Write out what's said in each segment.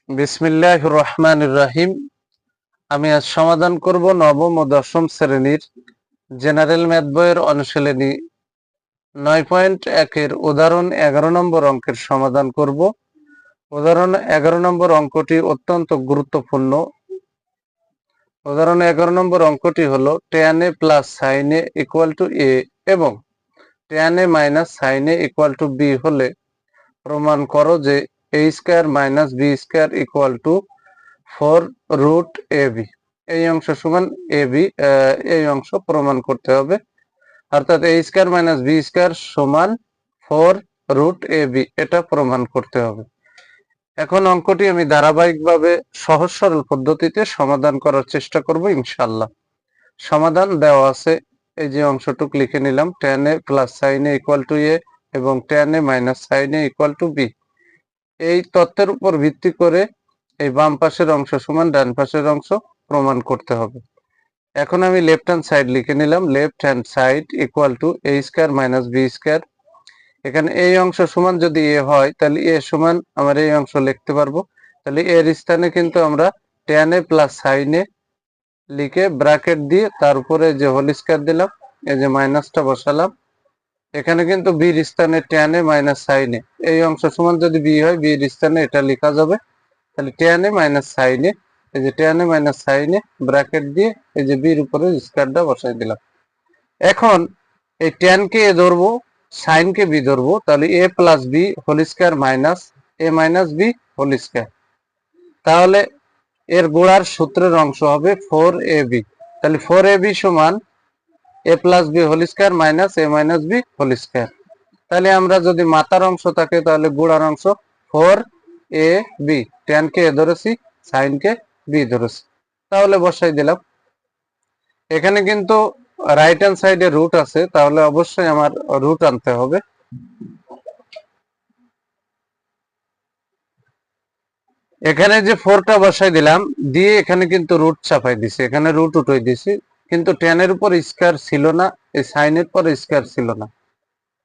বিসমিল্লাহির রহমানির রহিম। আমি আজ সমাধান করব নবম ও দশম শ্রেণীর জেনারেল ম্যাথ বইয়ের অনুশীলনী 9.1 এর উদাহরণ 11 নম্বর অঙ্কের সমাধান করব। উদাহরণ 11 নম্বর অঙ্কটি অত্যন্ত গুরুত্বপূর্ণ। উদাহরণ 11 নম্বর অঙ্কটি হলো tan a plus sin a equal to a এবং tan a minus sin a equal to b হলে প্রমাণ করো যে a square minus b square equal to 4 root A B. এই অংশ সমান এ বি, এই অংশ প্রমাণ করতে হবে, অর্থাৎ এ স্কয়ার মাইনাস বি স্কয়ার সমান 4 রুট এ বি, এটা প্রমাণ করতে হবে। এখন অঙ্কটি আমি ধারাবাহিকভাবে সহজ সরল পদ্ধতিতে সমাধান করার চেষ্টা করব ইনশাআল্লাহ। সমাধান দেওয়া আছে, এই যে অংশটুক লিখে নিলাম, tan a plus sin a equal to a এবং tan a minus sin a equal to b। এই তথ্যের উপর ভিত্তি করে এই বাম পাশের অংশ সমান ডান পাশের অংশ প্রমাণ করতে হবে। এখন আমি লেফট হ্যান্ড সাইড লিখে নিলাম, left hand side equal to a square minus b square. এখানে এই অংশ সমান যদি a হয় তাহলে a সমান আমরা এই অংশ লিখতে পারবো। তাহলে এর স্থানে কিন্তু আমরা tan a plus sin a লিখে ব্র্যাকেট দিয়ে তার উপরে যে হোল স্কয়ার দিলাম, এই যে মাইনাসটা বসালাম। এখানে কিন্তু b এর স্থানে tan a minus sin a, এই অংশ সমান যদি b হয় b এর স্থানে এটা লেখা যাবে। তাহলে tan a minus sin a, এই যে tan a minus sin a bracket দিয়ে এই যে b এর উপরে স্কয়ারটা বসাই দিলাম। এখন এই tan কে a ধরবো, sin কে b ধরবো, তাহলে a plus b whole square minus a minus b whole square. তাহলে এর গোড়ার সূত্রের অংশ হবে 4ab। তাহলে 4ab সমান a plus b whole square minus a minus b whole square. তাহলে আমরা যদি মাথার অংশ থাকে তাহলে গোড়ার অংশ 4ab, tan কে a ধরেছি, sin কে b ধরেছি, তাহলে বসাই দিলাম। এখানে কিন্তু রাইট হ্যান্ড সাইডে রুট আছে, তাহলে অবশ্যই আমার রুট আনতে হবে। এখানে যে 4টা বসাই দিলাম, দিয়ে এখানে কিন্তু রুট চাপাই দিছি, এখানে রুট উঠাই দিছি, কিন্তু tan এর উপর স্কয়ার ছিল না, এই sin এর পর স্কয়ার ছিল না,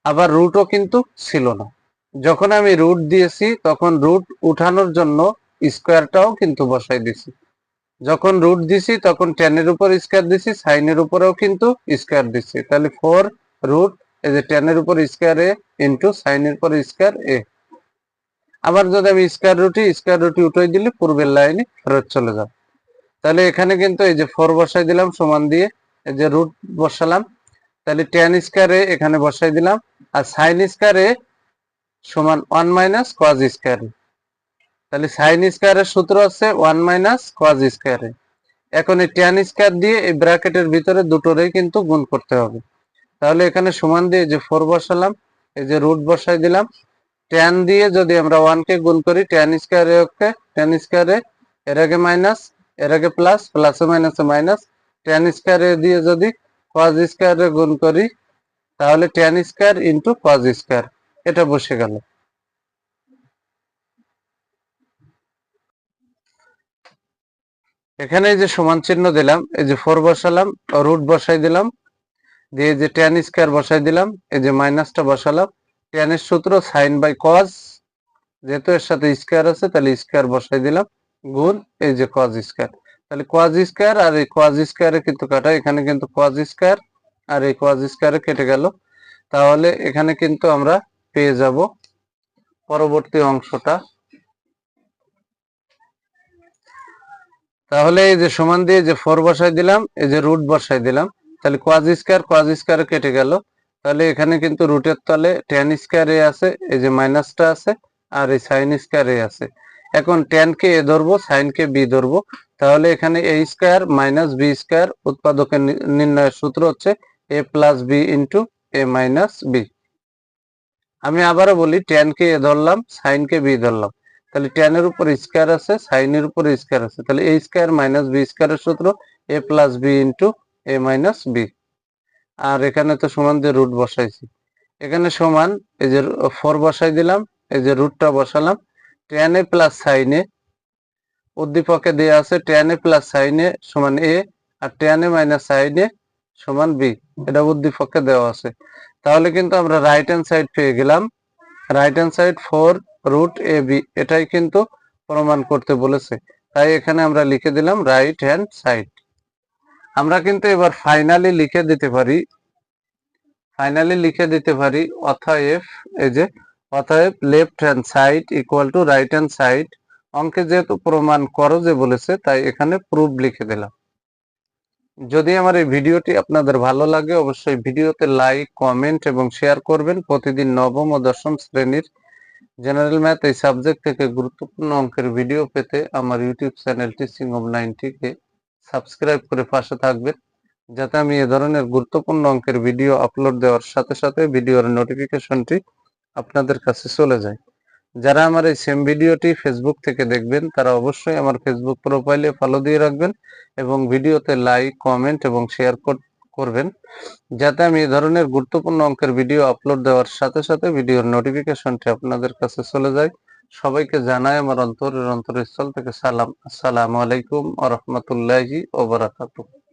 আবার রুটও কিন্তু ছিল না। যখন আমি রুট দিয়েছি তখন রুট উঠানোর জন্য স্কয়ারটাও কিন্তু বসাই দিছি। যখন রুট দিছি তখন tan এর উপর স্কয়ার দিছি, sin এর উপরেও কিন্তু স্কয়ার দিছি। তাহলে 4 রুট এই যে tan এর উপর স্কয়ার a ইনটু sin এর উপর স্কয়ার a। আবার যদি আমি স্কয়ার রুটি উঠাই দিলে পূর্বের লাইনে ফেরত চলে যাব। তাহলে এখানে কিন্তু এই যে 4 বসাই দিলাম সমান দিয়ে এই যে রুট বসালাম। তাহলে tan স্কয়ার a এখানে বসাই দিলাম, আর sin স্কয়ার a সমান 1 মাইনাস cos স্কয়ার a। তাহলে sin স্কয়ারের সূত্র আছে 1 মাইনাস cos স্কয়ার a। এখন এই tan স্কয়ার দিয়ে এই ব্র্যাকেটের ভিতরে দুটোরই কিন্তু গুণ করতে হবে। তাহলে এখানে সমান দিয়ে যে 4 বসালাম, এই যে রুট বসাই দিলাম। tan দিয়ে যদি আমরা 1 কে গুণ করি, tan square a K tan square a, এর আগে মাইনাস এর আগে প্লাস, প্লাসে মাইনাসে মাইনাস, tan স্কয়ার a দিয়ে যদি cos স্কয়ার a গুণ করি তাহলে tan square into cos square, এটা বসে গেল। এখানে এই যে সমান চিহ্ন দিলাম, এই যে 4 বসালাম, রুট বসাই দিলাম, দিয়ে যে tan স্কয়ার বসাই দিলাম, এই যে মাইনাসটা বসালাম। tan এর সূত্র sin বাই cos, যেহেতু এর সাথে স্কয়ার আছে তাহলে স্কয়ার বসাই দিলাম, গুণ এই যে cos স্কয়ার। তাহলে cos স্কয়ার আর এই cos স্কয়ারে কিন্তু কাটা, এখানে কিন্তু cos স্কয়ার আর এই cos স্কয়ারে কেটে গেল। তাহলে এখানে কিন্তু আমরা পেয়ে যাব পরবর্তী অংশটা। তাহলে এই যে সমান দিয়ে যে 4 বসাই দিলাম, এই যে রুট বসাই দিলাম, তাহলে cos স্কয়ার কেটে গেল। তাহলে এখানে কিন্তু রুটের তলে tan স্কয়ার a আছে, এই যে মাইনাসটা আছে, আর এই sin স্কয়ার a আছে। এখন tan কে a ধরবো, sin কে b ধরবো, তাহলে এখানে a square minus b square, উৎপাদকের নির্ণয়ের সূত্র হচ্ছে a plus b into a minus b। আমি আবারও বলি, tan কে a ধরলাম, sin কে b ধরলাম, তাহলে tan এর উপর স্কয়ার আছে, sin এর উপর স্কয়ার আছে, তাহলে a স্কয়ার মাইনাস b স্কয়ারের সূত্র a plus b into a minus b। আর এখানে তো সমান দিয়ে রুট বসাইছি, এখানে সমান এই যে 4 বসাই দিলাম, এই যে রুটটা বসালাম। tan a plus sin a উদ্দীপকে দেয়া আছে tan a plus sin a সমান a, আর tan a minus sin a সমান b, এটা উদ্দীপকে দেওয়া আছে। তাহলে কিন্তু আমরা রাইট হ্যান্ড সাইড পেয়ে গেলাম। Right hand side 4 root ab, এটাই কিন্তু প্রমাণ করতে বলেছে, তাই এখানে আমরা লিখে দিলাম রাইট হ্যান্ড সাইড। আমরা কিন্তু এবার ফাইনালি লিখে দিতে পারি অতএব, এই যে অতএব left hand side equal to right hand side. অঙ্কে যেহেতু প্রমাণ করো যে বলেছে, তাই এখানে প্রুফ লিখে দিলাম। যদি আমার এই ভিডিওটি আপনাদের ভালো লাগে, অবশ্যই ভিডিওতে লাইক, কমেন্ট এবং শেয়ার করবেন। প্রতিদিন নবম ও দশম শ্রেণীর জেনারেল ম্যাথ এই সাবজেক্ট থেকে গুরুত্বপূর্ণ অঙ্কের ভিডিও পেতে আমার ইউটিউব চ্যানেল টিচিং অব 90কে সাবস্ক্রাইব করে পাশে থাকবেন, যাতে আমি এ ধরনের গুরুত্বপূর্ণ অঙ্কের ভিডিও আপলোড দেওয়ার সাথে সাথে ভিডিওর নোটিফিকেশনটি আপনাদের কাছে চলে যায়। যারা আমার এই সেম ভিডিওটি ফেসবুক থেকে দেখবেন, তারা অবশ্যই আমার ফেসবুক প্রোফাইলে ফলো দিয়ে রাখবেন এবং ভিডিওতে লাইক, কমেন্ট এবং শেয়ার করবেন, যাতে আমি এই ধরনের গুরুত্বপূর্ণ অঙ্কের ভিডিও আপলোড দেওয়ার সাথে সাথে ভিডিওর নোটিফিকেশনটি আপনাদের কাছে চলে যায়। সবাইকে জানাই আমার অন্তরের অন্তরস্থল থেকে সালাম। আসসালামু আলাইকুম ওয়া রাহমাতুল্লাহি ওয়া বারাকাতুহু।